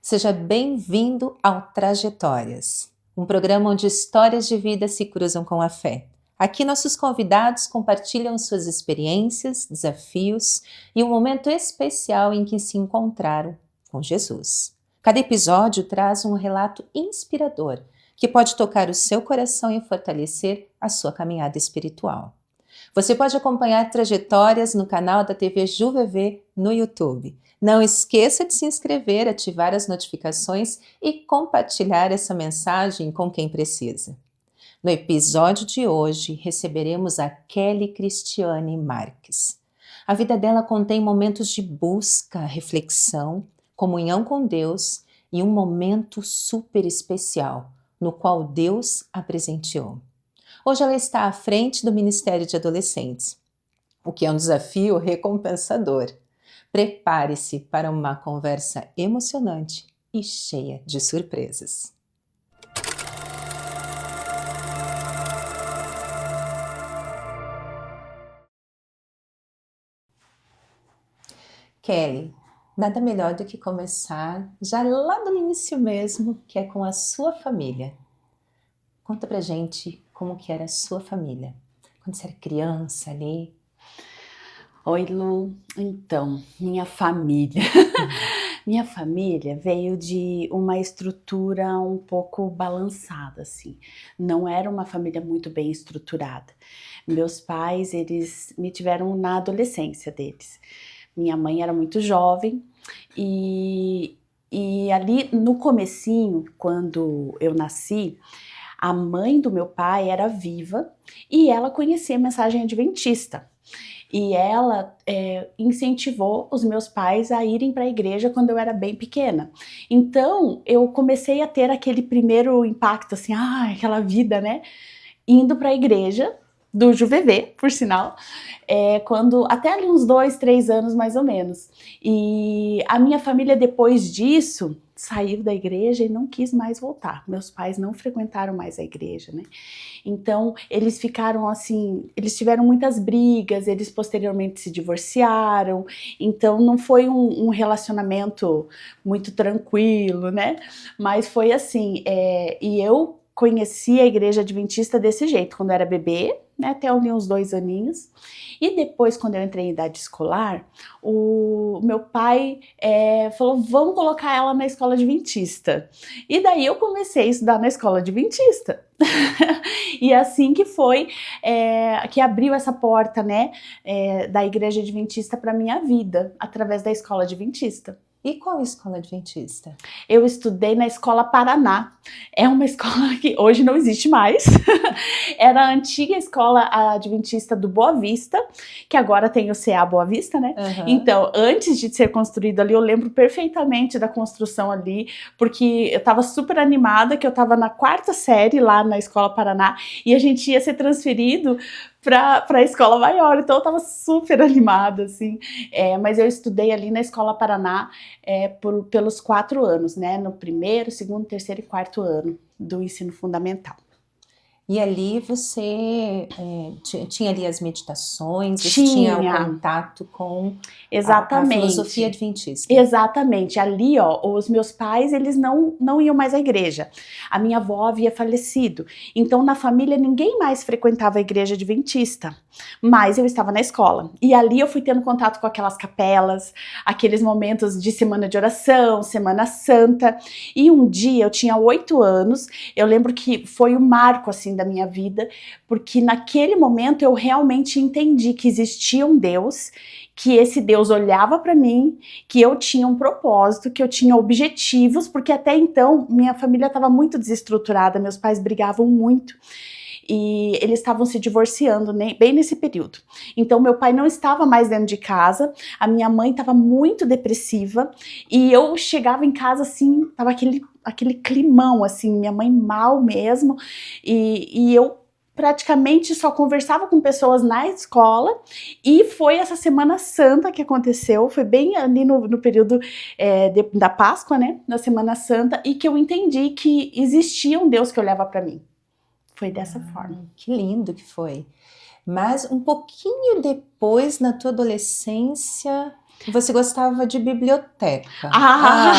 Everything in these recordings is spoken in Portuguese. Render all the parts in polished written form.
Seja bem-vindo ao Trajetórias, um programa onde histórias de vida se cruzam com a fé. Aqui nossos convidados compartilham suas experiências, desafios e um momento especial em que se encontraram com Jesus. Cada episódio traz um relato inspirador que pode tocar o seu coração e fortalecer a sua caminhada espiritual. Você pode acompanhar Trajetórias no canal da TV JuVV no YouTube. Não esqueça de se inscrever, ativar as notificações e compartilhar essa mensagem com quem precisa. No episódio de hoje, receberemos a Kelly Cristiane Marques. A vida dela contém momentos de busca, reflexão, comunhão com Deus e um momento super especial, no qual Deus a presenteou. Hoje ela está à frente do Ministério de Adolescentes, o que é um desafio recompensador. Prepare-se para uma conversa emocionante e cheia de surpresas. Kelly, nada melhor do que começar já lá do início mesmo, que é com a sua família. Conta pra gente como que era a sua família, quando você era criança ali. Oi, Lu. Então, minha família. Minha família veio de uma estrutura um pouco balançada, assim. Não era uma família muito bem estruturada. Meus pais, eles me tiveram na adolescência deles. Minha mãe era muito jovem e ali no comecinho, quando eu nasci, a mãe do meu pai era viva e ela conhecia a mensagem adventista. E ela incentivou os meus pais a irem para a igreja quando eu era bem pequena. Então, eu comecei a ter aquele primeiro impacto, assim, aquela vida, né? Indo para a igreja do JuVV, por sinal, quando até ali uns 2, 3 anos mais ou menos. E a minha família depois disso saiu da igreja e não quis mais voltar. Meus pais não frequentaram mais a igreja, né? Então eles ficaram assim, eles tiveram muitas brigas, eles posteriormente se divorciaram. Então não foi um relacionamento muito tranquilo, né? Mas foi assim, e eu conheci a igreja adventista desse jeito, quando eu era bebê, né, até ali uns 2 aninhos. E depois, quando eu entrei em idade escolar, o meu pai falou, vamos colocar ela na escola adventista. E daí eu comecei a estudar na escola adventista. E assim que foi, que abriu essa porta, né, da igreja adventista para minha vida, através da escola adventista. E qual escola adventista? Eu estudei na Escola Paraná. É uma escola que hoje não existe mais. Era a antiga escola adventista do Boa Vista, que agora tem o CA Boa Vista, né? Uhum. Então, antes de ser construído ali, eu lembro perfeitamente da construção ali, porque eu estava super animada, que eu estava na 4ª série lá na Escola Paraná, e a gente ia ser transferido para a escola maior, então eu estava super animada, assim. Mas eu estudei ali na Escola Paraná pelos 4 anos, né? No 1º, 2º, 3º e 4º ano do ensino fundamental. E ali você tinha ali as meditações, você tinha o contato com a filosofia adventista. Exatamente. Ali, ó, os meus pais, eles não iam mais à igreja. A minha avó havia falecido. Então, na família, ninguém mais frequentava a igreja adventista. Mas eu estava na escola. E ali eu fui tendo contato com aquelas capelas, aqueles momentos de semana de oração, Semana Santa. E um dia, eu tinha 8 anos, eu lembro que foi um marco, assim, da minha vida, porque naquele momento eu realmente entendi que existia um Deus, que esse Deus olhava para mim, que eu tinha um propósito, que eu tinha objetivos, porque até então minha família estava muito desestruturada, meus pais brigavam muito. E eles estavam se divorciando, né, bem nesse período. Então, meu pai não estava mais dentro de casa, a minha mãe estava muito depressiva, e eu chegava em casa, assim, tava aquele climão, assim, minha mãe mal mesmo, e eu praticamente só conversava com pessoas na escola, e foi essa Semana Santa que aconteceu, foi bem ali no período da Páscoa, né, na Semana Santa, e que eu entendi que existia um Deus que olhava para mim. Foi dessa forma. Que lindo que foi. Mas um pouquinho depois, na tua adolescência, Você gostava de biblioteca. Ah!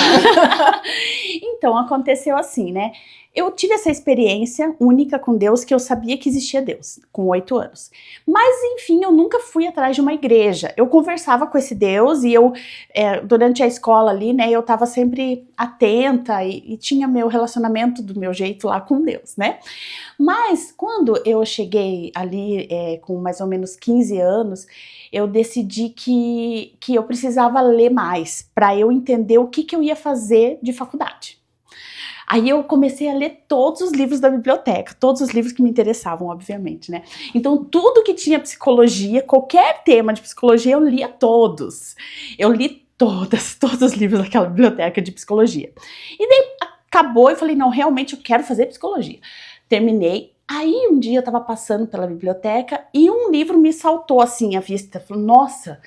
Então, aconteceu assim, né? Eu tive essa experiência única com Deus, que eu sabia que existia Deus, com 8 anos. Mas, enfim, eu nunca fui atrás de uma igreja. Eu conversava com esse Deus e eu, durante a escola ali, né, eu tava sempre atenta e tinha meu relacionamento do meu jeito lá com Deus, né? Mas, quando eu cheguei ali com mais ou menos 15 anos, eu decidi que eu precisava ler mais para eu entender o que eu ia fazer de faculdade. Aí eu comecei a ler todos os livros da biblioteca, todos os livros que me interessavam, obviamente, né? Então, tudo que tinha psicologia, qualquer tema de psicologia, eu lia todos. Eu li todos os livros daquela biblioteca de psicologia. E daí acabou e falei, não, realmente eu quero fazer psicologia. Terminei. Aí um dia eu tava passando pela biblioteca e um livro me saltou assim à vista. Falei, nossa,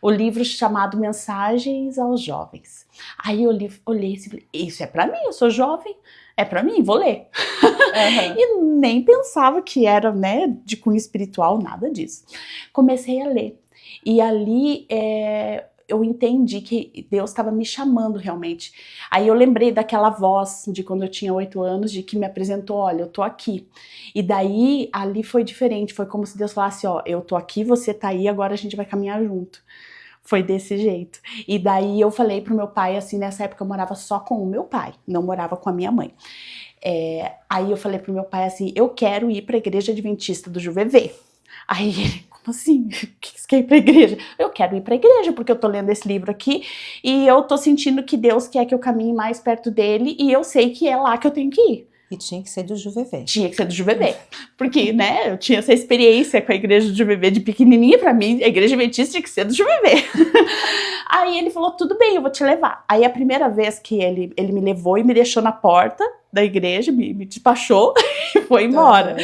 o livro chamado Mensagens aos Jovens. Aí eu olhei e falei, isso é pra mim, eu sou jovem, é pra mim, vou ler. Uhum. E nem pensava que era, né, de cunho espiritual, nada disso. Comecei a ler. E ali eu entendi que Deus estava me chamando realmente. Aí eu lembrei daquela voz de quando eu tinha 8 anos, de que me apresentou, olha, eu tô aqui. E daí, ali foi diferente, foi como se Deus falasse, ó, eu tô aqui, você tá aí, agora a gente vai caminhar junto. Foi desse jeito. E daí eu falei pro meu pai, assim, nessa época eu morava só com o meu pai, não morava com a minha mãe. Aí eu falei pro meu pai assim, eu quero ir pra igreja adventista do Juvevê. Aí ele, como assim? O que você quer ir pra igreja? Eu quero ir pra igreja, porque eu tô lendo esse livro aqui e eu tô sentindo que Deus quer que eu caminhe mais perto dele e eu sei que é lá que eu tenho que ir. E tinha que ser do Juvevê. Tinha que ser do Juvevê. Porque, né, eu tinha essa experiência com a igreja do Juvevê de pequenininha, pra mim, a igreja adventista tinha que ser do Juvevê. Aí ele falou, tudo bem, eu vou te levar. Aí a primeira vez que ele me levou e me deixou na porta da igreja, me despachou e foi embora.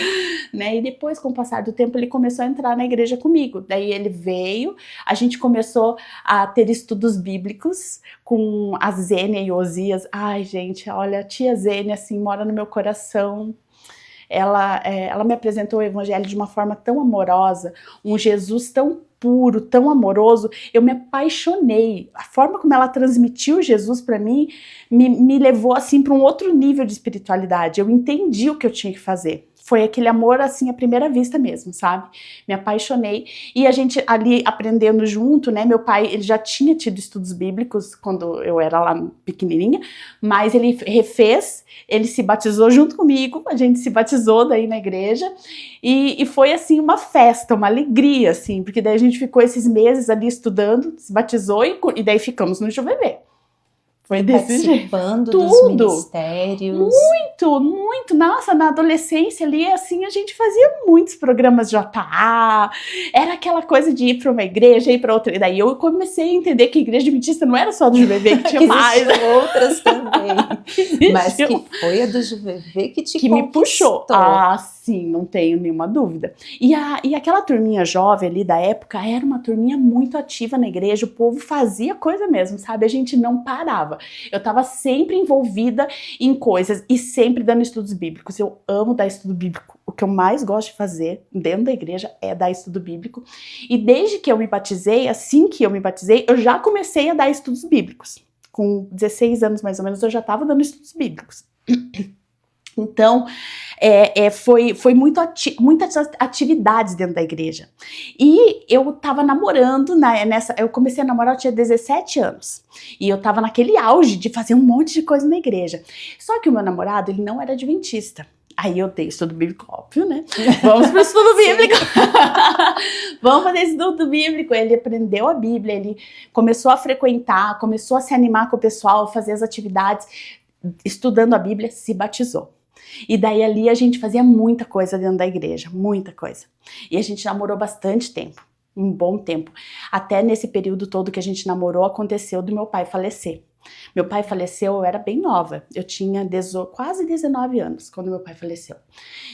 Né? E depois, com o passar do tempo, ele começou a entrar na igreja comigo. Daí ele veio, a gente começou a ter estudos bíblicos com a Zênia e Osias. Ai, gente, olha, a tia Zênia, assim, mora no meu coração. Ela me apresentou o evangelho de uma forma tão amorosa, um Jesus tão puro, tão amoroso. Eu me apaixonei. A forma como ela transmitiu Jesus para mim me levou assim para um outro nível de espiritualidade. Eu entendi o que eu tinha que fazer. Foi aquele amor assim à primeira vista mesmo, sabe? Me apaixonei. E a gente ali aprendendo junto, né? Meu pai, ele já tinha tido estudos bíblicos quando eu era lá pequenininha, mas ele refez, ele se batizou junto comigo, a gente se batizou daí na igreja e foi assim uma festa, uma alegria, assim, porque daí a gente ficou esses meses ali estudando, se batizou e daí ficamos no Juvevê. Foi desse jeito. Participando dos ministérios. Muito. Nossa, na adolescência ali, assim, a gente fazia muitos programas JA. Era aquela coisa de ir para uma igreja, ir para outra. E daí eu comecei a entender que a igreja adventista não era só do Juvevê, que tinha mais. Outras também. Mas que foi a do Juvevê que te conquistou. Me puxou. Ah, sim, não tenho nenhuma dúvida. E aquela turminha jovem ali da época era uma turminha muito ativa na igreja. O povo fazia coisa mesmo, sabe? A gente não parava. Eu estava sempre envolvida em coisas e sempre dando estudos bíblicos. Eu amo dar estudo bíblico. O que eu mais gosto de fazer dentro da igreja é dar estudo bíblico. E desde que eu me batizei, assim que eu me batizei, eu já comecei a dar estudos bíblicos. Com 16 anos mais ou menos, eu já estava dando estudos bíblicos. Então, foi muitas atividades dentro da igreja. E eu tava namorando, eu comecei a namorar, eu tinha 17 anos. E eu tava naquele auge de fazer um monte de coisa na igreja. Só que o meu namorado, ele não era adventista. Aí eu dei estudo bíblico, óbvio, né? Vamos pro estudo bíblico. Vamos fazer estudo bíblico. Ele aprendeu a Bíblia, ele começou a frequentar, começou a se animar com o pessoal, fazer as atividades. Estudando a Bíblia, se batizou. E daí ali a gente fazia muita coisa dentro da igreja, muita coisa. E a gente namorou bastante tempo, um bom tempo. Até nesse período todo que a gente namorou, aconteceu do meu pai falecer. Meu pai faleceu, eu era bem nova, eu tinha quase 19 anos quando meu pai faleceu.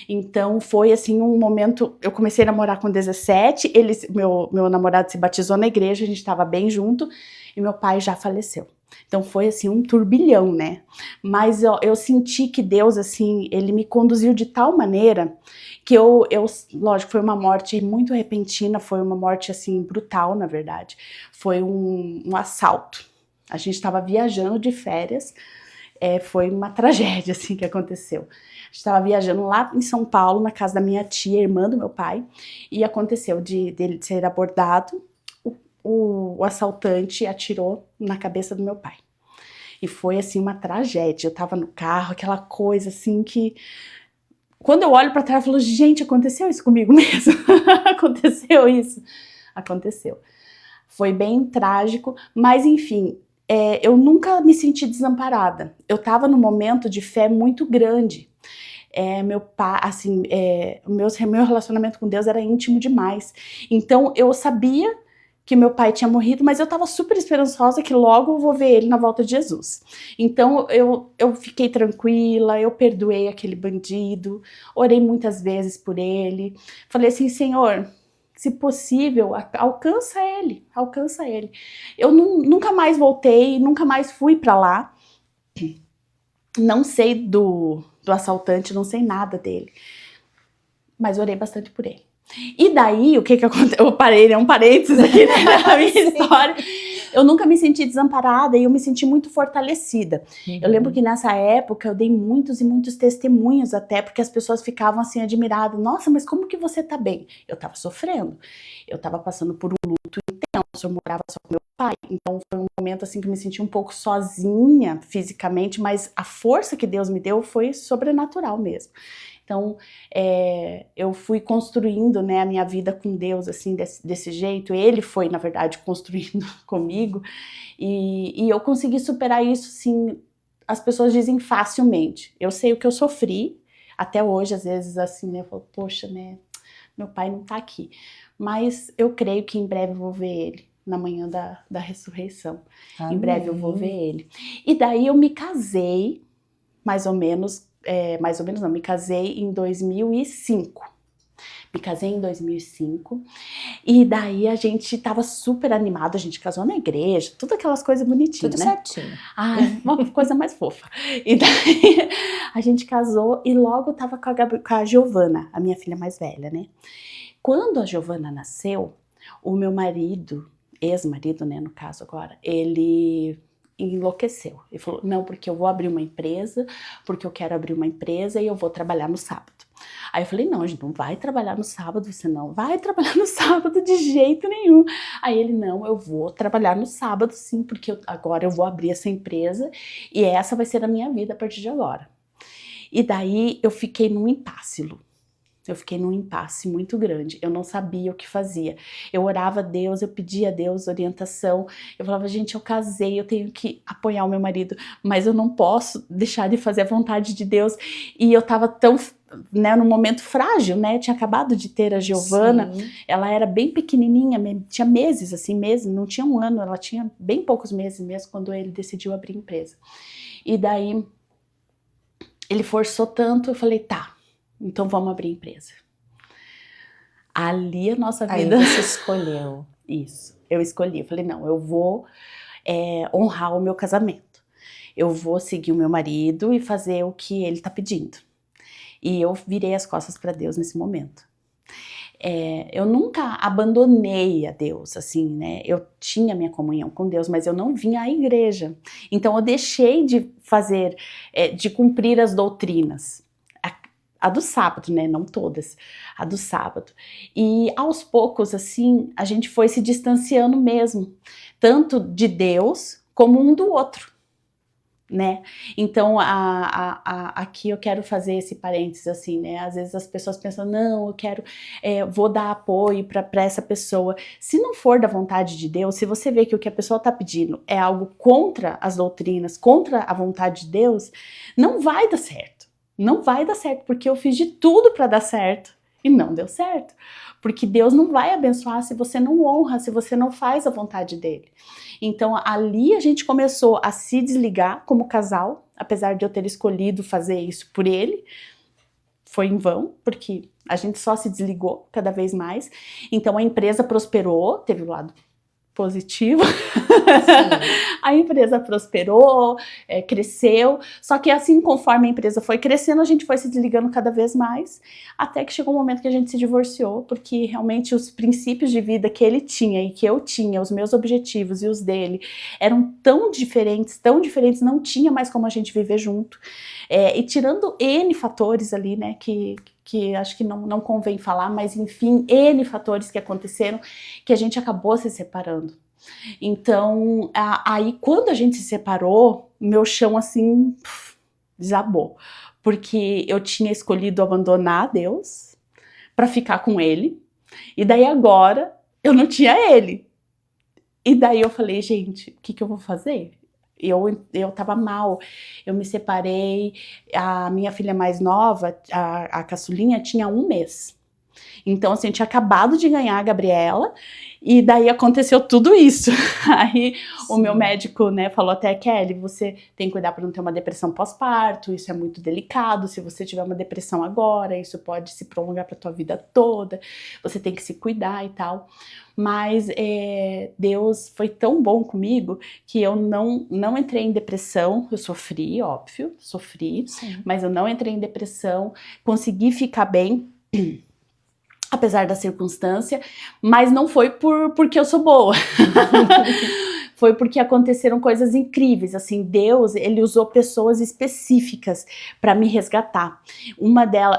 Então foi assim um momento, eu comecei a namorar com 17, meu namorado se batizou na igreja, a gente estava bem junto e meu pai já faleceu. Então foi assim um turbilhão, né? Mas eu senti que Deus, assim, ele me conduziu de tal maneira que lógico, foi uma morte muito repentina, foi uma morte assim brutal, na verdade. Foi um assalto. A gente estava viajando de férias, foi uma tragédia assim que aconteceu. A gente estava viajando lá em São Paulo, na casa da minha tia, irmã do meu pai, e aconteceu dele ser abordado. O assaltante atirou na cabeça do meu pai. E foi assim uma tragédia. Eu tava no carro, aquela coisa assim que quando eu olho para trás, eu falo, gente, aconteceu isso comigo mesmo? Aconteceu isso? Aconteceu. Foi bem trágico, mas enfim, eu nunca me senti desamparada. Eu tava num momento de fé muito grande. Meu pai, assim, meu relacionamento com Deus era íntimo demais. Então eu sabia que meu pai tinha morrido, mas eu estava super esperançosa que logo eu vou ver ele na volta de Jesus. Então eu fiquei tranquila, eu perdoei aquele bandido, orei muitas vezes por ele. Falei assim, Senhor, se possível, alcança ele, alcança ele. Eu nunca mais voltei, nunca mais fui para lá. Não sei do assaltante, não sei nada dele. Mas orei bastante por ele. E daí, o que aconteceu? Eu parei, né? Um parênteses aqui na minha história. Eu nunca me senti desamparada e eu me senti muito fortalecida. Uhum. Eu lembro que nessa época eu dei muitos e muitos testemunhos até, porque as pessoas ficavam assim admiradas. Nossa, mas como que você tá bem? Eu tava sofrendo. Eu tava passando por um luto intenso, eu morava só com meu pai. Então foi um momento assim que eu me senti um pouco sozinha fisicamente, mas a força que Deus me deu foi sobrenatural mesmo. Então, eu fui construindo, né, a minha vida com Deus, assim, desse jeito. Ele foi, na verdade, construindo comigo. E eu consegui superar isso, assim, as pessoas dizem facilmente. Eu sei o que eu sofri, até hoje, às vezes, assim, né, eu falo, poxa, né, meu pai não tá aqui. Mas eu creio que em breve eu vou ver ele, na manhã da ressurreição. Amém. Em breve eu vou ver ele. E daí eu me casei, mais ou menos não, me casei em 2005. Me casei em 2005 e daí a gente tava super animado, a gente casou na igreja, tudo aquelas coisas bonitinhas, tudo né? Certinho. Ai, uma coisa mais fofa. E daí a gente casou e logo tava com a Giovana, a minha filha mais velha, né? Quando a Giovana nasceu, o meu marido, ex-marido, né, no caso agora, ele enlouqueceu. Ele falou, não, porque eu vou abrir uma empresa, porque eu quero abrir uma empresa e eu vou trabalhar no sábado. Aí eu falei, não, a gente não vai trabalhar no sábado, você não vai trabalhar no sábado de jeito nenhum. Aí ele, não, eu vou trabalhar no sábado sim, porque agora eu vou abrir essa empresa e essa vai ser a minha vida a partir de agora. E daí eu fiquei num impasse, Lu. Eu fiquei num impasse muito grande, eu não sabia o que fazia. Eu orava a Deus, eu pedia a Deus orientação, eu falava, gente, eu casei, eu tenho que apoiar o meu marido, mas eu não posso deixar de fazer a vontade de Deus. E eu tava tão, né, num momento frágil, né, eu tinha acabado de ter a Giovana, sim. Ela era bem pequenininha, tinha meses, assim, meses, não tinha um ano, ela tinha bem poucos meses mesmo, quando ele decidiu abrir a empresa. E daí, ele forçou tanto, eu falei, tá, então vamos abrir a empresa. Ali a nossa vida... Aí você escolheu. Isso, eu escolhi. Eu falei, não, eu vou honrar o meu casamento. Eu vou seguir o meu marido e fazer o que ele tá pedindo. E eu virei as costas para Deus nesse momento. Eu nunca abandonei a Deus, assim, né? Eu tinha minha comunhão com Deus, mas eu não vinha à igreja. Então eu deixei de fazer, de cumprir as doutrinas. A do sábado, né? Não todas. A do sábado. E aos poucos, assim, a gente foi se distanciando mesmo. Tanto de Deus como um do outro, né? Então, aqui eu quero fazer esse parênteses, assim, né? Às vezes as pessoas pensam, não, eu quero, vou dar apoio para essa pessoa. Se não for da vontade de Deus, se você vê que o que a pessoa está pedindo é algo contra as doutrinas, contra a vontade de Deus, não vai dar certo. Não vai dar certo, porque eu fiz de tudo para dar certo e não deu certo. Porque Deus não vai abençoar se você não honra, se você não faz a vontade dele. Então ali a gente começou a se desligar como casal, apesar de eu ter escolhido fazer isso por ele. Foi em vão, porque a gente só se desligou cada vez mais. Então a empresa prosperou, teve o lado positivo. Sim. A empresa prosperou, cresceu, só que assim, conforme a empresa foi crescendo, a gente foi se desligando cada vez mais, até que chegou um momento que a gente se divorciou, porque realmente os princípios de vida que ele tinha e que eu tinha, os meus objetivos e os dele, eram tão diferentes, não tinha mais como a gente viver junto. E tirando N fatores ali, né, que acho que não convém falar, mas enfim, N fatores que aconteceram, que a gente acabou se separando. Então, aí quando a gente se separou, meu chão assim, desabou. Porque eu tinha escolhido abandonar Deus para ficar com ele, e daí agora eu não tinha ele. E daí eu falei, gente, o que eu vou fazer? Eu tava mal, eu me separei, a minha filha mais nova, a caçulinha, tinha 1 mês. Então, assim, eu tinha acabado de ganhar a Gabriela, e daí aconteceu tudo isso. Aí o meu médico, né, falou até, Kelly, você tem que cuidar para não ter uma depressão pós-parto, isso é muito delicado, se você tiver uma depressão agora, isso pode se prolongar para tua vida toda, você tem que se cuidar e tal. Mas Deus foi tão bom comigo que eu não entrei em depressão. Eu sofri, óbvio, Sim. mas eu não entrei em depressão, consegui ficar bem, apesar da circunstância, mas não foi porque eu sou boa. Foi porque aconteceram coisas incríveis, assim, Deus, ele usou pessoas específicas para me resgatar. Uma delas,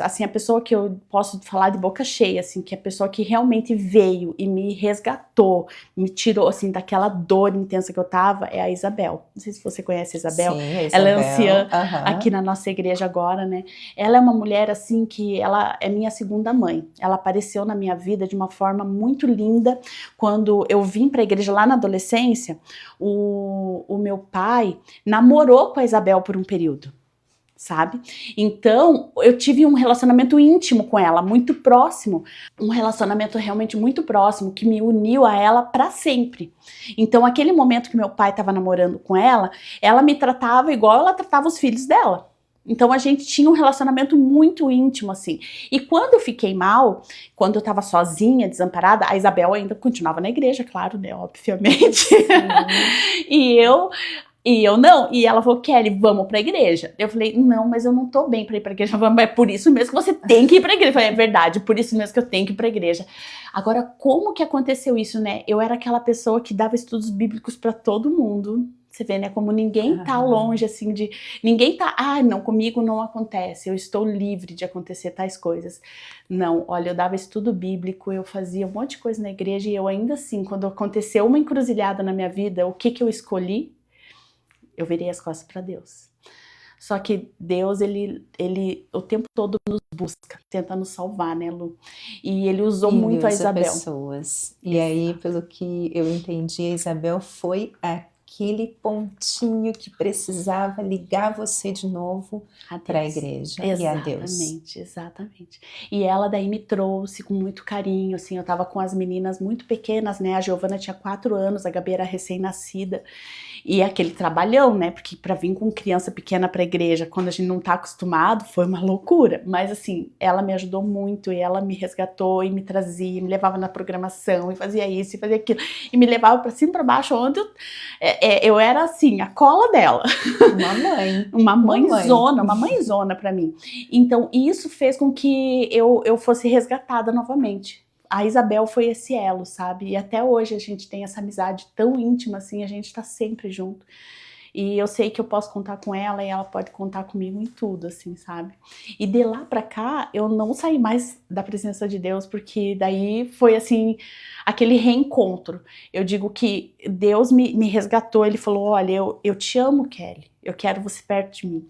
assim, a pessoa que eu posso falar de boca cheia, assim, que é a pessoa que realmente veio e me resgatou, me tirou, assim, daquela dor intensa que eu tava, é a Isabel. Não sei se você conhece a Isabel. Sim, a Isabel. Ela é anciã aqui na nossa igreja agora, né? Ela é uma mulher, assim, que ela é minha segunda mãe. Ela apareceu na minha vida de uma forma muito linda. Quando eu vim pra igreja lá na adolescência, o meu pai namorou com a Isabel por um período, sabe? Então, eu tive um relacionamento íntimo com ela, muito próximo, um relacionamento realmente muito próximo, que me uniu a ela para sempre. Então, aquele momento que meu pai estava namorando com ela me tratava igual ela tratava os filhos dela. Então a gente tinha um relacionamento muito íntimo, assim. E quando eu fiquei mal, quando eu tava sozinha, desamparada, a Isabel ainda continuava na igreja, claro, né, obviamente. E eu não. E ela falou, Kelly, vamos pra igreja. Eu falei, não, mas eu não tô bem pra ir pra igreja. Vamos, é por isso mesmo que você tem que ir pra igreja. Eu falei, é verdade, por isso mesmo que eu tenho que ir pra igreja. Agora, como que aconteceu isso, né? Eu era aquela pessoa que dava estudos bíblicos pra todo mundo. Você vê, né, como ninguém tá longe, assim, ninguém tá, não, comigo não acontece, eu estou livre de acontecer tais coisas. Não, olha, eu dava estudo bíblico, eu fazia um monte de coisa na igreja, e eu ainda assim, quando aconteceu uma encruzilhada na minha vida, o que eu escolhi? Eu virei as costas para Deus. Só que Deus, ele o tempo todo nos busca, tenta nos salvar, né, Lu? E ele usou muito a Isabel. Pessoas. E aí, pelo que eu entendi, a Isabel foi aquele pontinho que precisava ligar você de novo para a igreja e a Deus. Exatamente. E ela daí me trouxe com muito carinho, assim, eu tava com as meninas muito pequenas, né, a Giovana tinha 4 anos, a Gabi era recém-nascida, e aquele trabalhão, né, porque pra vir com criança pequena pra igreja, quando a gente não tá acostumado, foi uma loucura, mas assim, ela me ajudou muito, e ela me resgatou, e me trazia, me levava na programação, e fazia isso, e fazia aquilo, e me levava pra cima e pra baixo, onde eu era assim, a cola dela. Uma mãezona pra mim. Então, isso fez com que eu fosse resgatada novamente. A Isabel foi esse elo, sabe? E até hoje a gente tem essa amizade tão íntima, assim, a gente tá sempre junto. E eu sei que eu posso contar com ela e ela pode contar comigo em tudo, assim, sabe? E de lá pra cá, eu não saí mais da presença de Deus, porque daí foi, assim, aquele reencontro. Eu digo que Deus me resgatou, ele falou, olha, eu te amo, Kelly, eu quero você perto de mim.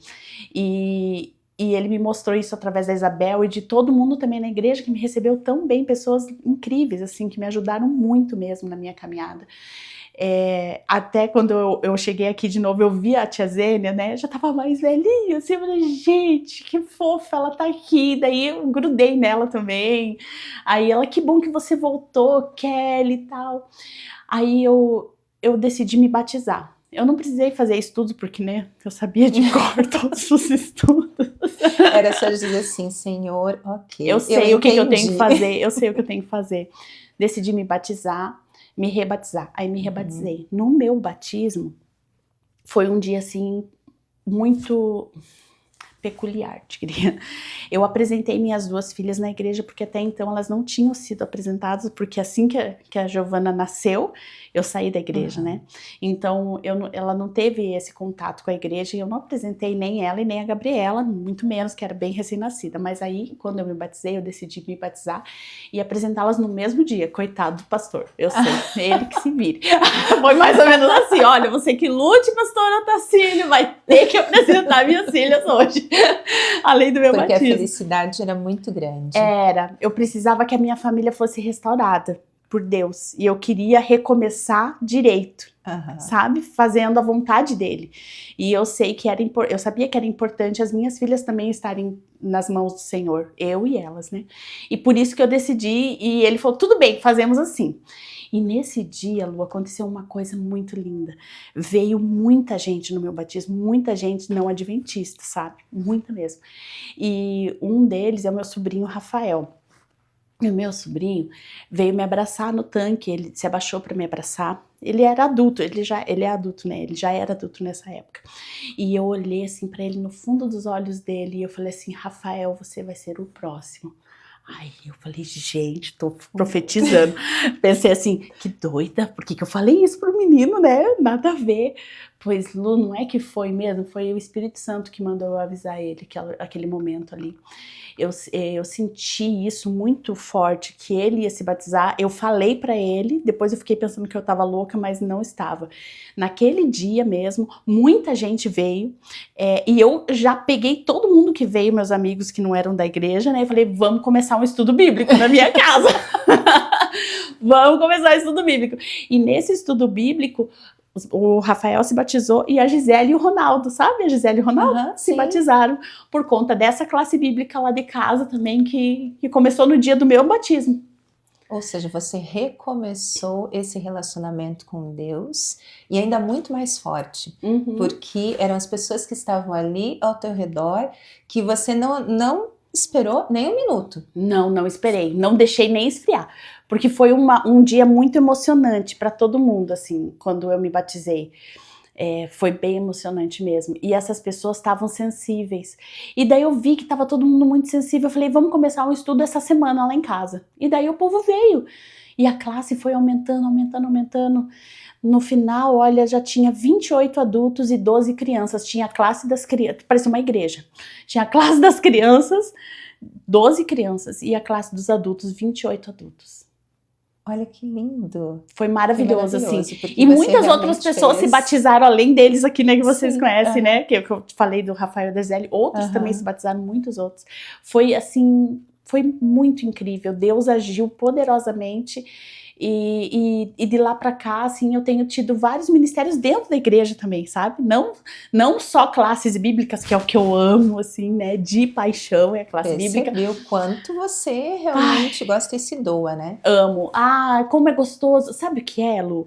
E ele me mostrou isso através da Isabel e de todo mundo também na igreja que me recebeu tão bem, pessoas incríveis, assim, que me ajudaram muito mesmo na minha caminhada. Até quando eu cheguei aqui de novo, eu vi a tia Zênia, né, já tava mais velhinha, assim, eu falei, gente, que fofa, ela tá aqui, daí eu grudei nela também, aí ela, que bom que você voltou, Kelly e tal. Aí eu decidi me batizar. Eu não precisei fazer estudos, porque, né, eu sabia de cor todos os estudos. Era só dizer assim, Senhor, ok. Eu sei o que eu tenho que fazer, eu sei o que eu tenho que fazer. Decidi me batizar. me rebatizar. Aí me rebatizei. No meu batismo, foi um dia assim, muito peculiar, diria. Eu apresentei minhas 2 filhas na igreja, porque até então elas não tinham sido apresentadas, porque assim que a Giovana nasceu, eu saí da igreja, né? Então, ela não teve esse contato com a igreja, e eu não apresentei nem ela e nem a Gabriela, muito menos, que era bem recém-nascida. Mas aí, quando eu me batizei, eu decidi me batizar e apresentá-las no mesmo dia. Coitado do pastor, eu sei, ele que se vire. Foi mais ou menos assim, olha, você que lute, pastor Otacílio, vai ter que apresentar minhas filhas hoje. Além do meu Porque batismo. a felicidade era muito grande. Eu precisava que a minha família fosse restaurada por Deus. E eu queria recomeçar direito, sabe? Fazendo a vontade dele. E eu sei que eu sabia que era importante as minhas filhas também estarem nas mãos do Senhor. Eu e elas, né? E por isso que eu decidi, e ele falou, tudo bem, fazemos assim. E nesse dia, Lu, aconteceu uma coisa muito linda. Veio muita gente no meu batismo, muita gente não adventista, sabe? Muita mesmo. E um deles é o meu sobrinho Rafael. E o meu sobrinho veio me abraçar no tanque, ele se abaixou para me abraçar. Ele era adulto, ele é adulto, né? Ele já era adulto nessa época. E eu olhei assim para ele no fundo dos olhos dele e eu falei assim, Rafael, você vai ser o próximo. Ai, eu falei, gente, tô profetizando. Pensei assim, que doida, por que eu falei isso pro menino, né? Nada a ver. Pois, Lu, não é que foi mesmo? Foi o Espírito Santo que mandou eu avisar ele, aquele momento ali. Eu senti isso muito forte, que ele ia se batizar. Eu falei pra ele, depois eu fiquei pensando que eu tava louca, mas não estava. Naquele dia mesmo, muita gente veio, e eu já peguei todo mundo que veio, meus amigos que não eram da igreja, né? E falei, vamos começar um estudo bíblico na minha casa. Vamos começar um estudo bíblico. E nesse estudo bíblico, o Rafael se batizou e a Gisele e o Ronaldo, sabe? A Gisele e o Ronaldo se batizaram por conta dessa classe bíblica lá de casa também, que começou no dia do meu batismo. Ou seja, você recomeçou esse relacionamento com Deus e ainda muito mais forte, porque eram as pessoas que estavam ali ao teu redor que você não esperou nem um minuto. Não esperei, não deixei nem esfriar, porque foi um dia muito emocionante para todo mundo, assim, quando eu me batizei. Foi bem emocionante mesmo. E essas pessoas estavam sensíveis. E daí eu vi que estava todo mundo muito sensível. Eu falei, vamos começar um estudo essa semana lá em casa. E daí o povo veio. E a classe foi aumentando. No final, olha, já tinha 28 adultos e 12 crianças. Tinha a classe das crianças, parecia uma igreja. Tinha a classe das crianças, 12 crianças. E a classe dos adultos, 28 adultos. Olha que lindo. Foi maravilhoso, assim. E muitas outras pessoas se batizaram além deles aqui, né? Que vocês conhecem, né? Que eu falei do Rafael Dezelli. Outros também se batizaram, muitos outros. Foi, assim, foi muito incrível. Deus agiu poderosamente. E de lá pra cá, assim, eu tenho tido vários ministérios dentro da igreja também, sabe? Não só classes bíblicas, que é o que eu amo, assim, né? De paixão, é a classe bíblica. Percebeu o quanto você realmente gosta e se doa, né? Amo. Como é gostoso. Sabe o que é, Lu?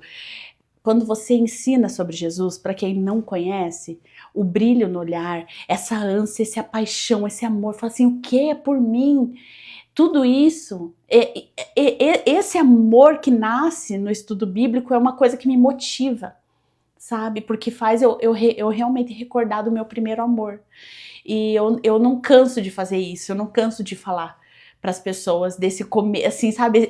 Quando você ensina sobre Jesus, para quem não conhece, o brilho no olhar, essa ânsia, essa paixão, esse amor, fala assim, o que é por mim? Tudo isso, esse amor que nasce no estudo bíblico é uma coisa que me motiva, sabe? Porque faz eu realmente recordar do meu primeiro amor. E eu não canso de fazer isso, eu não canso de falar para as pessoas desse começo, assim, sabe?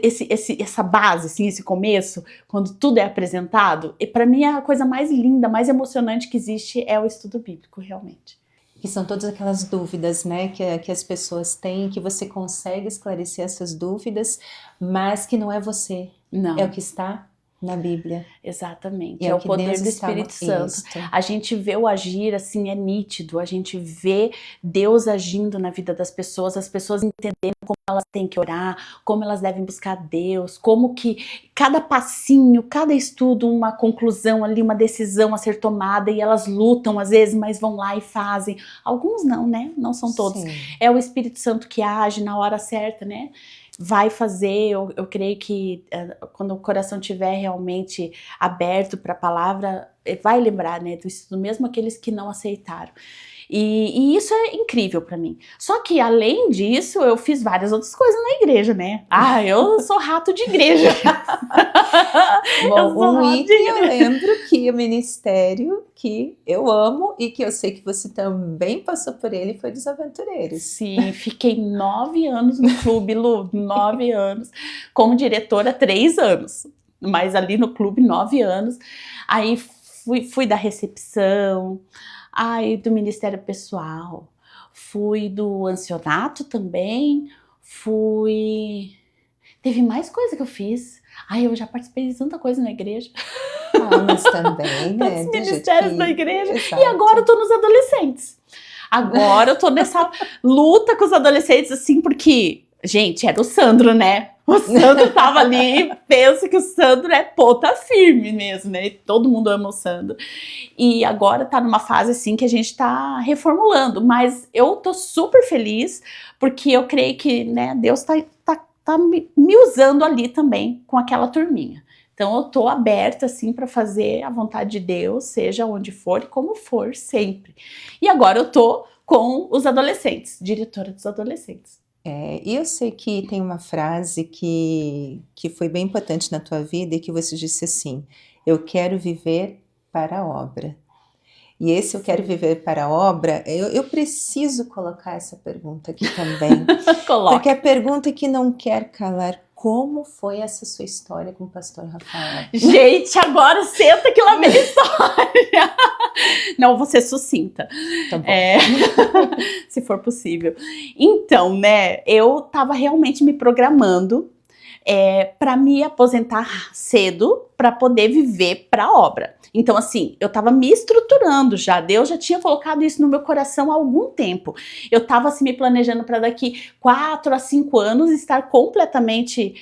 Essa base, assim, esse começo, quando tudo é apresentado. E para mim a coisa mais linda, mais emocionante que existe é o estudo bíblico, realmente. Que são todas aquelas dúvidas, né, que as pessoas têm, que você consegue esclarecer essas dúvidas, mas que não é você. Não. É o que está na Bíblia. Exatamente, é o poder do Espírito Santo. A gente vê o agir, assim, é nítido, a gente vê Deus agindo na vida das pessoas, as pessoas entendendo como elas têm que orar, como elas devem buscar Deus, como que cada passinho, cada estudo, uma conclusão ali, uma decisão a ser tomada, e elas lutam às vezes, mas vão lá e fazem. Alguns não, né? Não são todos. Sim. É o Espírito Santo que age na hora certa, né? Vai fazer, eu creio que quando o coração estiver realmente aberto para a palavra, vai lembrar, né, do estudo, mesmo aqueles que não aceitaram. E isso é incrível para mim. Só que, além disso, eu fiz várias outras coisas na igreja, né? Eu sou rato de igreja. Bom, um item eu lembro que o ministério que eu amo e que eu sei que você também passou por ele foi dos Aventureiros. Sim, fiquei 9 anos no clube, Lu, 9 anos. Como diretora, 3 anos. Mas ali no clube, 9 anos. Aí fui da recepção, do Ministério Pessoal, fui do Ancionato também, teve mais coisa que eu fiz. Eu já participei de tanta coisa na igreja. Mas também, né? Tantos ministérios da igreja. Exato. E agora eu tô nos adolescentes. Agora eu tô nessa luta com os adolescentes, assim, porque, gente, era o Sandro, né? O Sandro tava ali, penso que o Sandro é ponta firme mesmo, né? Todo mundo ama o Sandro. E agora tá numa fase, assim, que a gente tá reformulando. Mas eu tô super feliz, porque eu creio que, né, Deus tá me usando ali também com aquela turminha. Então eu tô aberta, assim, para fazer a vontade de Deus, seja onde for e como for, sempre. E agora eu tô com os adolescentes, diretora dos adolescentes. E eu sei que tem uma frase que foi bem importante na tua vida e que você disse assim: eu quero viver para a obra. E esse eu quero viver para a obra, eu preciso colocar essa pergunta aqui também. Porque a pergunta que não quer calar: como foi essa sua história com o pastor Rafael? Gente, agora senta que lá vem a história. Não, vou ser sucinta. Tá bom. Se for possível. Então, né, eu tava realmente me programando para me aposentar cedo, para poder viver para a obra. Então, assim, eu tava me estruturando já. Deus já tinha colocado isso no meu coração há algum tempo. Eu tava assim, me planejando para daqui 4 a 5 anos estar completamente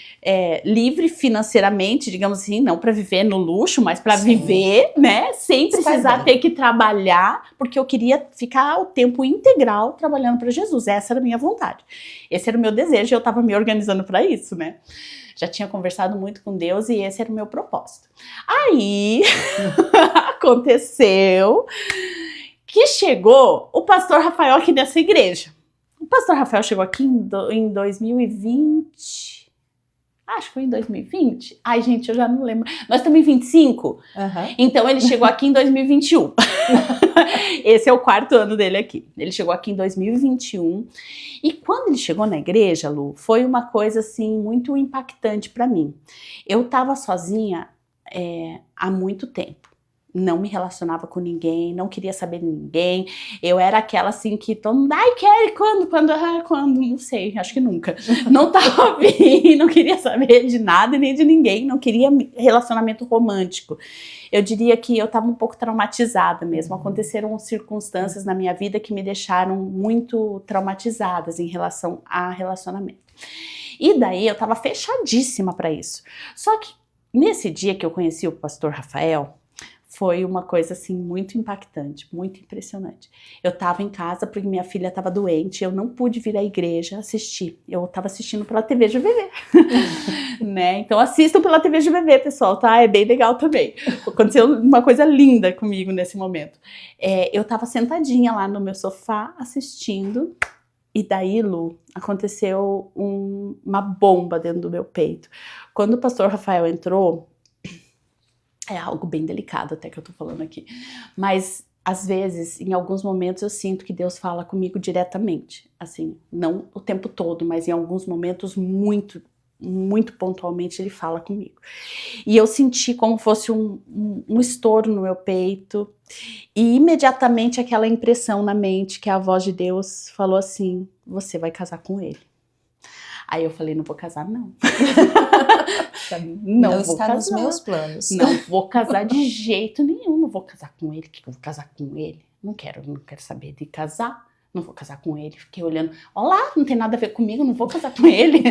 livre financeiramente, digamos assim, não para viver no luxo, mas para viver, né, sem precisar ter que trabalhar, porque eu queria ficar o tempo integral trabalhando para Jesus. Essa era a minha vontade. Esse era o meu desejo e eu tava me organizando para isso, né? Já tinha conversado muito com Deus e esse era o meu propósito. Aí, aconteceu que chegou o pastor Rafael aqui nessa igreja. O pastor Rafael chegou aqui em 2020. Acho que foi em 2020. Ai, gente, eu já não lembro. Nós estamos em 25. Então, ele chegou aqui em 2021. Esse é o 4º ano dele aqui. Ele chegou aqui em 2021. E quando ele chegou na igreja, Lu, foi uma coisa, assim, muito impactante para mim. Eu estava sozinha há muito tempo. Não me relacionava com ninguém, não queria saber de ninguém. Eu era aquela assim que todo mundo, quer, quando? Não sei, acho que nunca. Não tava afim, não queria saber de nada e nem de ninguém, não queria relacionamento romântico. Eu diria que eu tava um pouco traumatizada mesmo. Aconteceram circunstâncias na minha vida que me deixaram muito traumatizadas em relação a relacionamento. E daí eu tava fechadíssima para isso. Só que nesse dia que eu conheci o pastor Rafael, foi uma coisa assim muito impactante, muito impressionante. Eu tava em casa porque minha filha tava doente, eu não pude vir à igreja assistir. Eu tava assistindo pela TV GVV, né? Então assistam pela TV GVV, pessoal, tá? É bem legal também. Aconteceu uma coisa linda comigo nesse momento. Eu tava sentadinha lá no meu sofá assistindo. E daí, Lu, aconteceu uma bomba dentro do meu peito. Quando o pastor Rafael entrou, é algo bem delicado até que eu tô falando aqui, mas às vezes, em alguns momentos eu sinto que Deus fala comigo diretamente, assim, não o tempo todo, mas em alguns momentos muito, muito pontualmente ele fala comigo. E eu senti como fosse um estouro no meu peito e imediatamente aquela impressão na mente que a voz de Deus falou assim: você vai casar com ele. Aí eu falei, não vou casar, não. Não está nos meus planos. Não vou casar de jeito nenhum. Não vou casar com ele. Que eu vou casar com ele? Não quero saber de casar. Não vou casar com ele. Fiquei olhando. Olá, não tem nada a ver comigo. Não vou casar com ele.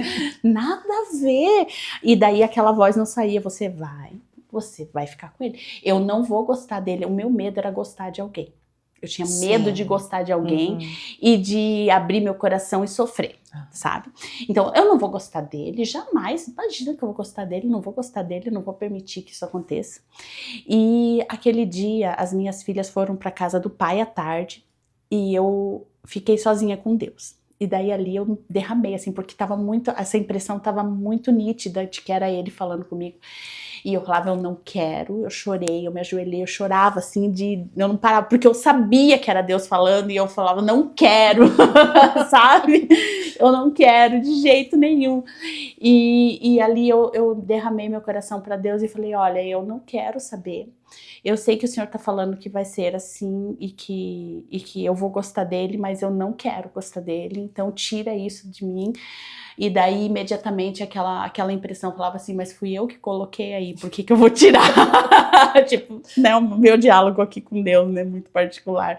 Nada a ver. E daí aquela voz não saía. Você vai ficar com ele. Eu não vou gostar dele. O meu medo era gostar de alguém. Eu tinha medo de gostar de alguém e de abrir meu coração e sofrer, sabe? Então, eu não vou gostar dele, jamais. Imagina que eu vou gostar dele, não vou gostar dele, não vou permitir que isso aconteça. E aquele dia, as minhas filhas foram para casa do pai à tarde e eu fiquei sozinha com Deus. E daí ali eu derramei, assim, porque essa impressão estava muito nítida de que era ele falando comigo. E eu falava, eu não quero, eu chorei, eu me ajoelhei, eu chorava assim, eu não parava, porque eu sabia que era Deus falando e eu falava, não quero, sabe? Eu não quero de jeito nenhum. E ali eu derramei meu coração para Deus e falei, olha, eu não quero saber. Eu sei que o Senhor tá falando que vai ser assim e que eu vou gostar dele, mas eu não quero gostar dele, então tira isso de mim. E daí, imediatamente, aquela impressão falava assim, mas fui eu que coloquei aí, por que eu vou tirar? Tipo, né, o meu diálogo aqui com Deus, né, muito particular.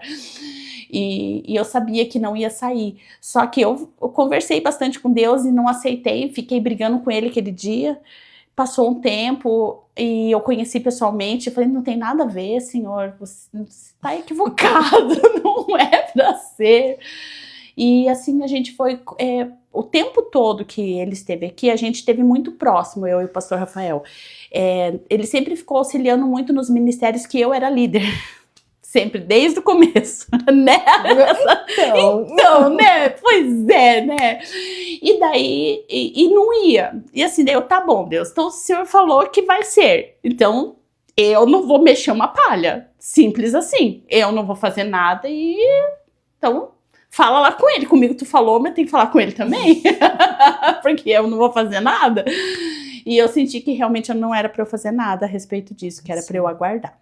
E eu sabia que não ia sair. Só que eu conversei bastante com Deus e não aceitei, fiquei brigando com ele aquele dia. Passou um tempo e eu conheci pessoalmente, eu falei, não tem nada a ver, Senhor, você está equivocado, não é para ser. E assim a gente foi, o tempo todo que ele esteve aqui, a gente esteve muito próximo, eu e o pastor Rafael. Ele sempre ficou auxiliando muito nos ministérios que eu era líder. Sempre, desde o começo, né? Então, né? Pois é, né? E daí, e não ia. E assim, daí eu, tá bom, Deus, então o Senhor falou que vai ser. Então, eu não vou mexer uma palha. Simples assim. Eu não vou fazer nada e... Então, fala lá com ele. Comigo tu falou, mas tem que falar com ele também. Porque eu não vou fazer nada. E eu senti que realmente não era pra eu fazer nada a respeito disso, que era pra eu aguardar.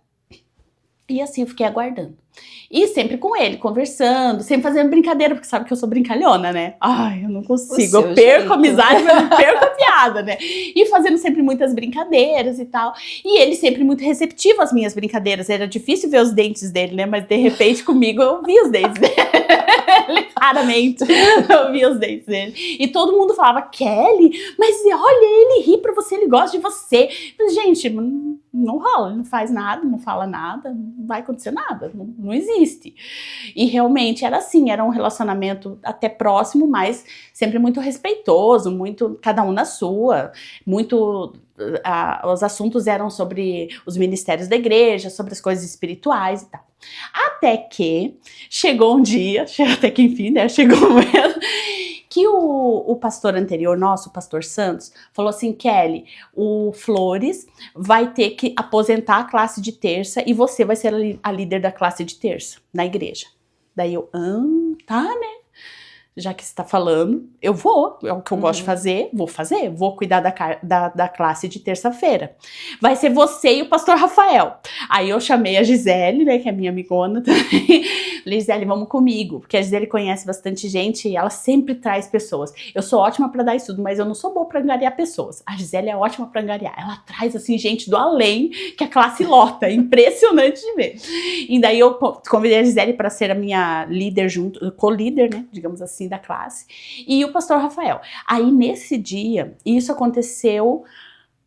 E assim eu fiquei aguardando. E sempre com ele, conversando, sempre fazendo brincadeira, porque sabe que eu sou brincalhona, né? Ai, eu não consigo, eu perco a amizade, mas eu perco a piada, né? E fazendo sempre muitas brincadeiras e tal. E ele sempre muito receptivo às minhas brincadeiras. Era difícil ver os dentes dele, né? Mas de repente comigo eu vi os dentes dele. Raramente eu vi os dentes dele. E todo mundo falava, Kelly, mas olha, ele ri pra você, ele gosta de você. Mas, gente, não rola, não faz nada, não fala nada, não vai acontecer nada, não existe. E realmente era assim, era um relacionamento até próximo, mas sempre muito respeitoso, muito cada um na sua, muito... os assuntos eram sobre os ministérios da igreja, sobre as coisas espirituais e tal. Até que chegou um dia, até que enfim, né, chegou um momento que o pastor anterior nosso, o pastor Santos, falou assim, Kelly, o Flores vai ter que aposentar a classe de terça e você vai ser a líder da classe de terça na igreja. Daí eu, tá, né? Já que você está falando, eu vou, é o que eu gosto de fazer, vou cuidar da classe de terça-feira. Vai ser você e o pastor Rafael. Aí eu chamei a Gisele, né, que é minha amigona também. Falei, Gisele, vamos comigo, porque a Gisele conhece bastante gente e ela sempre traz pessoas. Eu sou ótima para dar estudo, mas eu não sou boa para angariar pessoas. A Gisele é ótima para angariar. Ela traz, assim, gente do além, que a classe lota. Impressionante de ver. E daí eu convidei a Gisele para ser a minha líder junto, co-líder, né, digamos assim, da classe, e o pastor Rafael. Aí nesse dia, isso aconteceu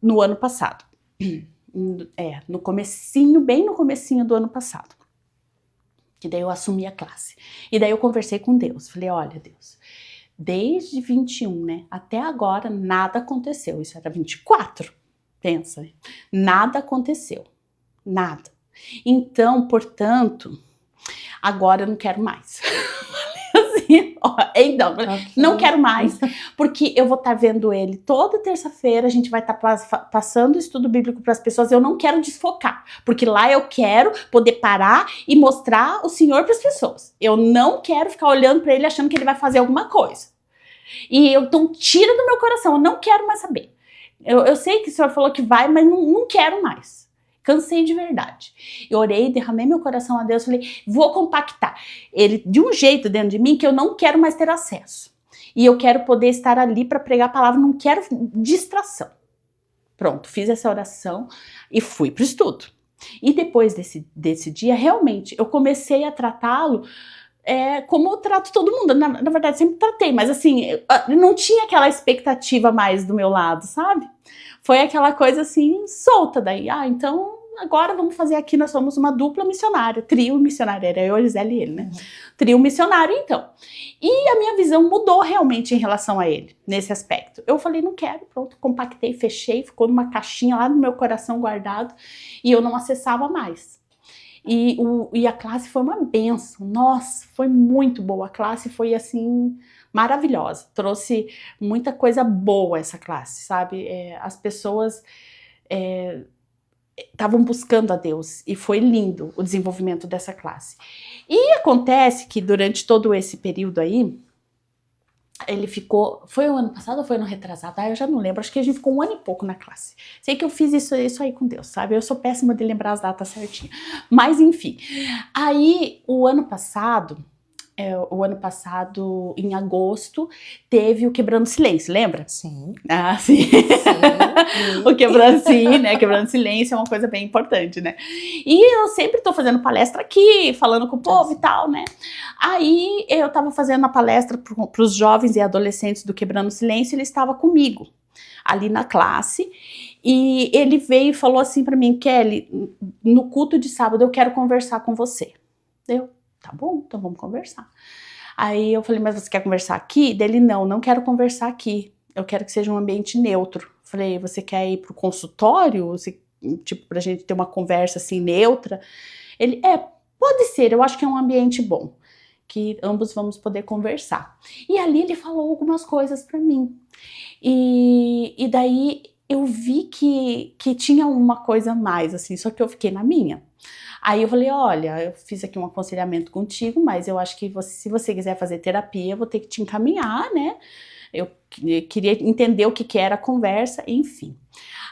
no ano passado, no comecinho, bem no comecinho do ano passado, que daí eu assumi a classe, e daí eu conversei com Deus, falei, olha Deus, desde 21, né, até agora nada aconteceu, isso era 24, pensa, nada aconteceu, nada, então, portanto, agora eu não quero mais. Assim, ó, então, não quero mais, porque eu vou estar vendo ele toda terça-feira, a gente vai estar passando o estudo bíblico para as pessoas, eu não quero desfocar, porque lá eu quero poder parar e mostrar o Senhor para as pessoas. Eu não quero ficar olhando para ele achando que ele vai fazer alguma coisa. E então tira do meu coração, eu não quero mais saber. Eu sei que o Senhor falou que vai, mas não quero mais. Cansei de verdade. Eu orei, derramei meu coração a Deus, falei, vou compactar ele de um jeito dentro de mim que eu não quero mais ter acesso. E eu quero poder estar ali para pregar a palavra, não quero distração. Pronto, fiz essa oração e fui para o estudo. E depois desse dia, realmente, eu comecei a tratá-lo como eu trato todo mundo. Na verdade, sempre tratei, mas assim, não tinha aquela expectativa mais do meu lado, sabe? Foi aquela coisa assim, solta daí. Então, agora vamos fazer aqui, nós somos uma dupla missionária, trio missionário, era eu, a Gisele e ele, né? Trio missionário, então. E a minha visão mudou realmente em relação a ele, nesse aspecto. Eu falei, não quero, pronto, compactei, fechei, ficou numa caixinha lá no meu coração guardado, e eu não acessava mais. E a classe foi uma bênção, nossa, foi muito boa, a classe foi assim, maravilhosa, trouxe muita coisa boa essa classe, sabe? As pessoas estavam buscando a Deus, e foi lindo o desenvolvimento dessa classe. E acontece que durante todo esse período aí, ele ficou, foi o ano passado ou foi o ano retrasado? Eu já não lembro, acho que a gente ficou 1 ano e pouco na classe. Sei que eu fiz isso aí com Deus, sabe? Eu sou péssima de lembrar as datas certinho. Mas enfim, aí o ano passado, em agosto, teve o Quebrando Silêncio, lembra? Sim. Ah, sim. Sim. O Quebrando, sim, né? Quebrando Silêncio é uma coisa bem importante, né? E eu sempre tô fazendo palestra aqui, falando com o povo e tal, né? Aí eu tava fazendo a palestra pros jovens e adolescentes do Quebrando Silêncio, ele estava comigo, ali na classe, e ele veio e falou assim pra mim, Kelly, no culto de sábado eu quero conversar com você. Tá bom, então vamos conversar. Aí eu falei, mas você quer conversar aqui? Dele, não quero conversar aqui. Eu quero que seja um ambiente neutro. Falei, você quer ir pro consultório? Tipo, pra gente ter uma conversa assim, neutra? Ele, pode ser, eu acho que é um ambiente bom, que ambos vamos poder conversar. E ali ele falou algumas coisas pra mim. E daí eu vi que tinha uma coisa a mais, assim, só que eu fiquei na minha. Aí eu falei, olha, eu fiz aqui um aconselhamento contigo, mas eu acho que se você quiser fazer terapia, eu vou ter que te encaminhar, né? Eu queria entender o que era a conversa, enfim.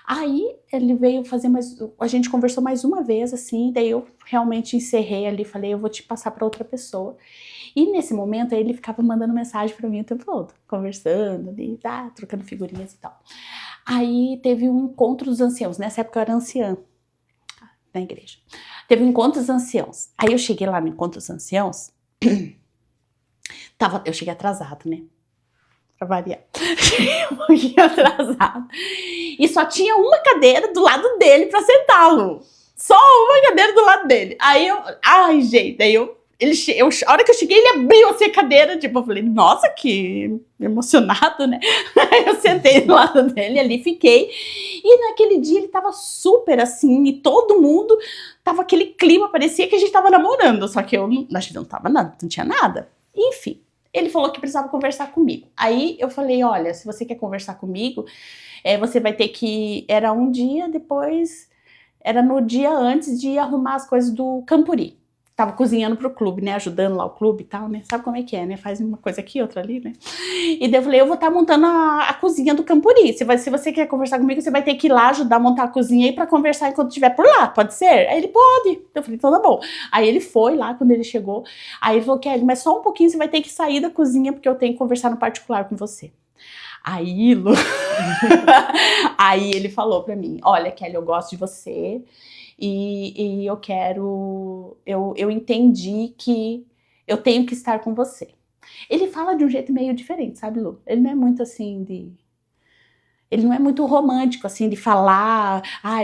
Aí ele veio fazer a gente conversou mais uma vez, assim, daí eu realmente encerrei ali, falei, eu vou te passar para outra pessoa. E nesse momento aí ele ficava mandando mensagem para mim o tempo todo, conversando ali, trocando figurinhas e tal. Aí teve um encontro dos anciãos, nessa época eu era anciã na igreja. Teve um encontro dos anciãos. Aí eu cheguei lá no encontro dos anciãos, eu cheguei atrasada, né? Pra variar. Cheguei um pouquinho atrasada. E só tinha uma cadeira do lado dele pra sentá-lo. Só uma cadeira do lado dele. Aí ai gente, a hora que eu cheguei, ele abriu assim a cadeira, tipo, eu falei, nossa, que emocionado, né? Aí eu sentei do lado dele, ali fiquei. E naquele dia ele tava super assim, e todo mundo tava aquele clima, parecia que a gente tava namorando, só que a gente não tava nada, não tinha nada. Enfim, ele falou que precisava conversar comigo. Aí eu falei, olha, se você quer conversar comigo, você vai ter que... Era um dia depois, era no dia antes de arrumar as coisas do Campuri. Tava cozinhando pro clube, né, ajudando lá o clube e tal, né, sabe como é que é, né, faz uma coisa aqui, outra ali, né. E daí eu falei, eu vou estar montando a cozinha do Campuri, se você quer conversar comigo, você vai ter que ir lá ajudar a montar a cozinha aí pra conversar enquanto estiver por lá, pode ser? Aí ele, pode. Eu falei, então tá bom. Aí ele foi lá, quando ele chegou, aí ele falou, Kelly, mas só um pouquinho, você vai ter que sair da cozinha, porque eu tenho que conversar no particular com você. Aí, Lu... aí ele falou pra mim, olha, Kelly, eu gosto de você, e eu quero, eu entendi que eu tenho que estar com você. Ele fala de um jeito meio diferente, sabe, Lu? Ele não é muito assim ele não é muito romântico, assim, de falar,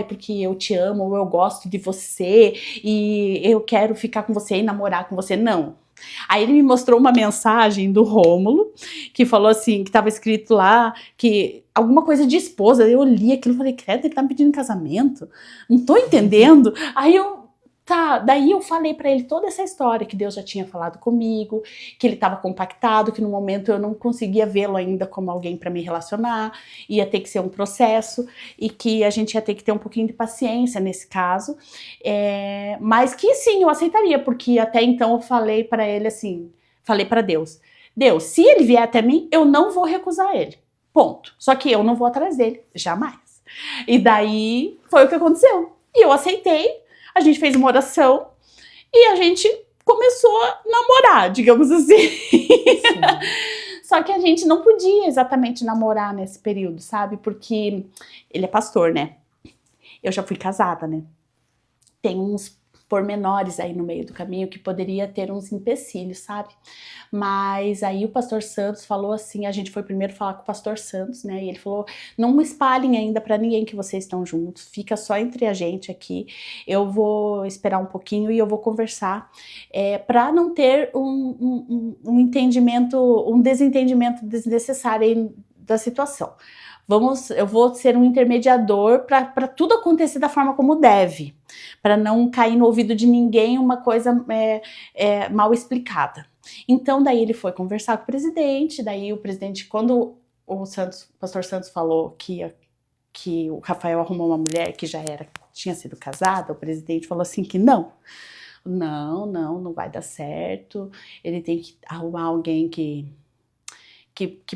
porque eu te amo, ou eu gosto de você, e eu quero ficar com você e namorar com você, não. Aí ele me mostrou uma mensagem do Rômulo, que falou assim, que estava escrito lá, que alguma coisa de esposa. Eu li aquilo e falei, credo, ele tá me pedindo casamento? Não tô entendendo. Aí daí eu falei pra ele toda essa história, que Deus já tinha falado comigo, que ele estava compactado, que no momento eu não conseguia vê-lo ainda como alguém para me relacionar, ia ter que ser um processo, e que a gente ia ter que ter um pouquinho de paciência nesse caso, mas que sim, eu aceitaria, porque até então eu falei para ele assim, falei para Deus, se ele vier até mim, eu não vou recusar ele, ponto. Só que eu não vou atrás dele, jamais. E daí foi o que aconteceu, e eu aceitei. A gente fez uma oração e a gente começou a namorar, digamos assim. Só que a gente não podia exatamente namorar nesse período, sabe? Porque ele é pastor, né? Eu já fui casada, né? Tem uns pormenores aí no meio do caminho que poderia ter uns empecilhos, sabe? Mas aí o pastor Santos falou assim, a gente foi primeiro falar com o pastor Santos, né? E ele falou, não espalhem ainda para ninguém que vocês estão juntos, fica só entre a gente aqui, eu vou esperar um pouquinho e eu vou conversar, para não ter um entendimento, um desentendimento desnecessário aí da situação. Eu vou ser um intermediador para tudo acontecer da forma como deve, para não cair no ouvido de ninguém uma coisa mal explicada. Então, daí ele foi conversar com o presidente, daí o presidente, quando o pastor Santos falou que o Rafael arrumou uma mulher que tinha sido casada, o presidente falou assim que não vai dar certo, ele tem que arrumar alguém que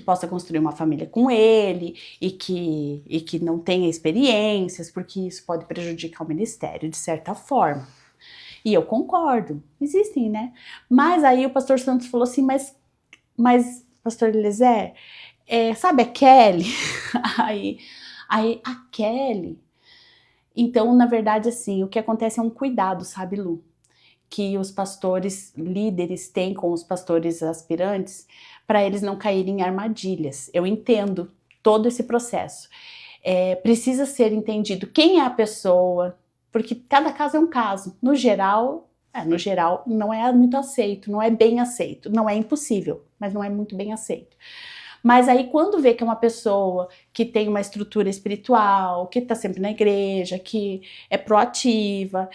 possa construir uma família com ele e que não tenha experiências, porque isso pode prejudicar o ministério de certa forma. E eu concordo, existem, né? Mas aí o pastor Santos falou assim, mas pastor Eliezer, sabe a Kelly? aí a Kelly... Então, na verdade, assim, o que acontece é um cuidado, sabe, Lu? Que os pastores líderes têm com os pastores aspirantes para eles não caírem em armadilhas. Eu entendo todo esse processo. Precisa ser entendido quem é a pessoa, porque cada caso é um caso. No geral, não é muito aceito, não é bem aceito. Não é impossível, mas não é muito bem aceito. Mas aí quando vê que é uma pessoa que tem uma estrutura espiritual, que está sempre na igreja, que é proativa,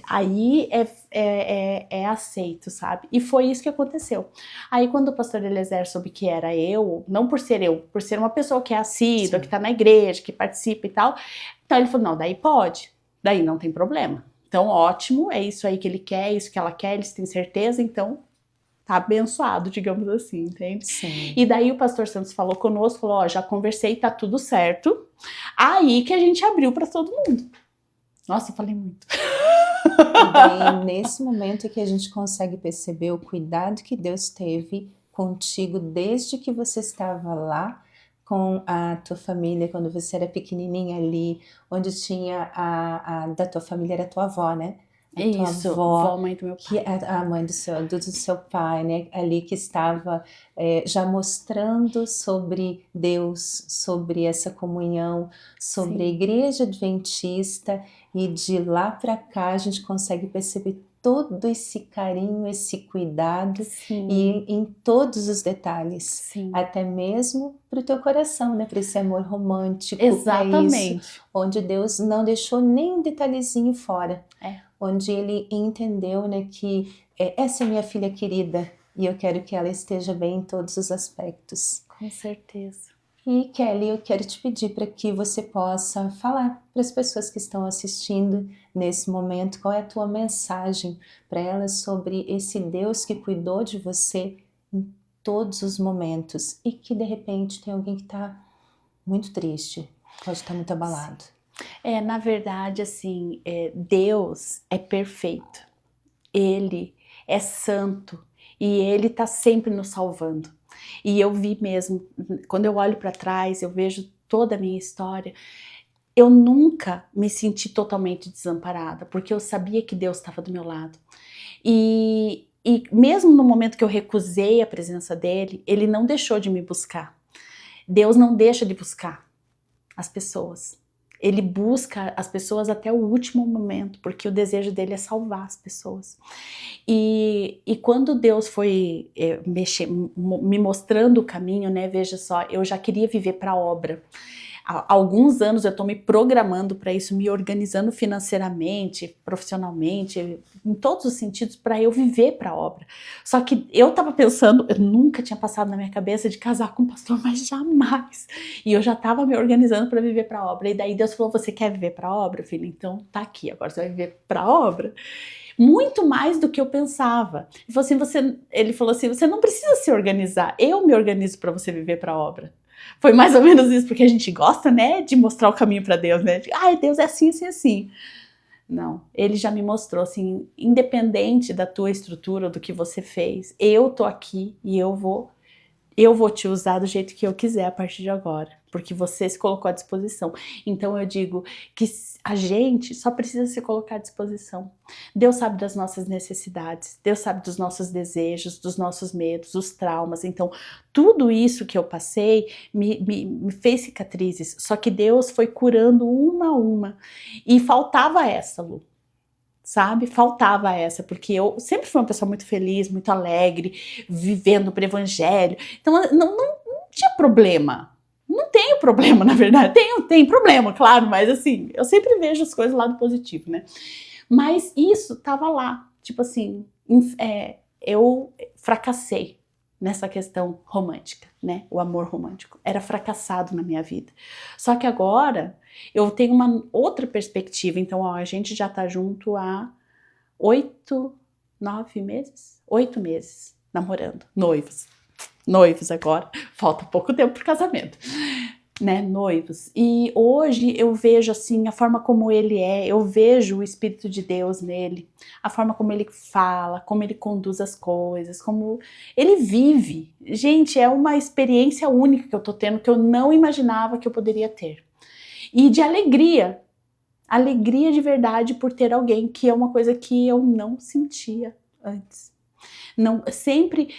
aí é aceito, sabe? E foi isso que aconteceu. Aí quando o pastor Eliezer soube que era eu, não por ser eu, por ser uma pessoa que é assídua, que está na igreja, que participa e tal, então ele falou, não, daí pode, daí não tem problema. Então ótimo, é isso aí que ele quer, é isso que ela quer, eles têm certeza, então... tá abençoado, digamos assim, entende? Sim. E daí o pastor Santos falou conosco, falou, já conversei, tá tudo certo. Aí que a gente abriu para todo mundo. Nossa, eu falei muito. E daí, nesse momento é que a gente consegue perceber o cuidado que Deus teve contigo desde que você estava lá com a tua família, quando você era pequenininha ali, onde tinha da tua família era a tua avó, né? Isso, avó, mãe do meu pai. que é a mãe do seu pai, né? Ali que estava já mostrando sobre Deus, sobre essa comunhão, sobre a igreja adventista, e de lá para cá a gente consegue perceber todo esse carinho, esse cuidado, e em todos os detalhes, até mesmo para o teu coração, né? Para esse amor romântico, exatamente, isso, onde Deus não deixou nem um detalhezinho fora. Onde ele entendeu, né, que essa é minha filha querida e eu quero que ela esteja bem em todos os aspectos. Com certeza. E Kelly, eu quero te pedir para que você possa falar para as pessoas que estão assistindo nesse momento, qual é a tua mensagem para elas sobre esse Deus que cuidou de você em todos os momentos e que de repente tem alguém que está muito triste, pode estar muito abalado. Na verdade, assim, Deus é perfeito, Ele é santo e Ele está sempre nos salvando. E eu vi mesmo, quando eu olho para trás, eu vejo toda a minha história, eu nunca me senti totalmente desamparada, porque eu sabia que Deus estava do meu lado. E mesmo no momento que eu recusei a presença dEle, Ele não deixou de me buscar. Deus não deixa de buscar as pessoas. Ele busca as pessoas até o último momento, porque o desejo dele é salvar as pessoas. E quando Deus foi me mostrando o caminho, né, veja só, eu já queria viver para a obra. Há alguns anos eu estou me programando para isso, me organizando financeiramente, profissionalmente, em todos os sentidos, para eu viver para a obra. Só que eu estava pensando, eu nunca tinha passado na minha cabeça de casar com um pastor, mas jamais. E eu já estava me organizando para viver para a obra. E daí Deus falou, você quer viver para a obra, filho? Então tá aqui, agora você vai viver para a obra. Muito mais do que eu pensava. Ele falou assim, você não precisa se organizar, eu me organizo para você viver para a obra. Foi mais ou menos isso, porque a gente gosta, né, de mostrar o caminho para Deus, né? Deus é assim, assim, assim. Não, Ele já me mostrou, assim, independente da tua estrutura, do que você fez, eu tô aqui e eu vou te usar do jeito que eu quiser a partir de agora. porque você se colocou à disposição. Então eu digo que a gente só precisa se colocar à disposição. Deus sabe das nossas necessidades, Deus sabe dos nossos desejos, dos nossos medos, dos traumas. Então tudo isso que eu passei me fez cicatrizes, só que Deus foi curando uma a uma. E faltava essa, Lu. Sabe? Faltava essa, porque eu sempre fui uma pessoa muito feliz, muito alegre, vivendo para o evangelho. Então não tinha problema. Não tenho problema, na verdade. Tem problema, claro, mas assim, eu sempre vejo as coisas do lado positivo, né? Mas isso tava lá. Tipo assim, eu fracassei nessa questão romântica, né? O amor romântico era fracassado na minha vida. Só que agora eu tenho uma outra perspectiva. Então, ó, a gente já tá junto há 8 meses namorando, noivos agora, falta pouco tempo pro casamento, né, noivos. E hoje eu vejo assim a forma como ele é, eu vejo o Espírito de Deus nele, a forma como ele fala, como ele conduz as coisas, como ele vive. Gente, é uma experiência única que eu tô tendo, que eu não imaginava que eu poderia ter. E de alegria de verdade por ter alguém, que é uma coisa que eu não sentia antes. Não, sempre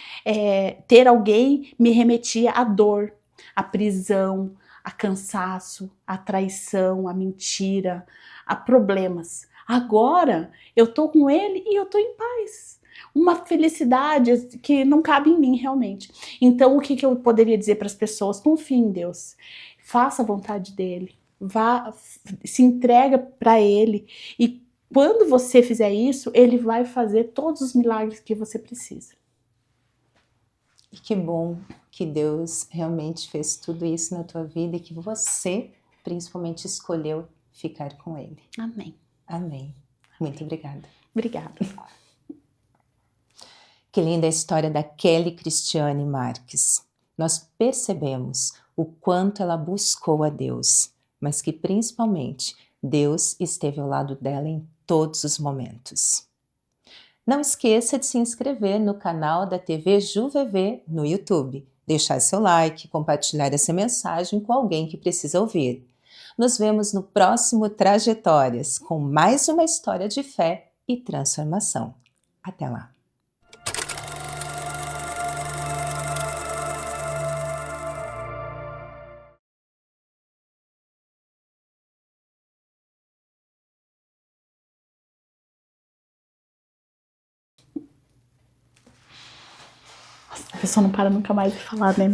ter alguém me remetia à dor, à prisão, a cansaço, a traição, a mentira, a problemas. Agora eu tô com ele e eu tô em paz. Uma felicidade que não cabe em mim realmente. Então o que eu poderia dizer para as pessoas? Confie em Deus, faça a vontade dele, vá, se entrega para ele, e quando você fizer isso, ele vai fazer todos os milagres que você precisa. E que bom que Deus realmente fez tudo isso na tua vida e que você, principalmente, escolheu ficar com Ele. Amém. Amém. Muito obrigada. Obrigada. Que linda a história da Kelly Cristiane Marques. Nós percebemos o quanto ela buscou a Deus, mas que principalmente Deus esteve ao lado dela em todos os momentos. Não esqueça de se inscrever no canal da TV JuVV no YouTube, deixar seu like, compartilhar essa mensagem com alguém que precisa ouvir. Nos vemos no próximo Trajetórias, com mais uma história de fé e transformação. Até lá! A pessoa não para nunca mais de falar, né?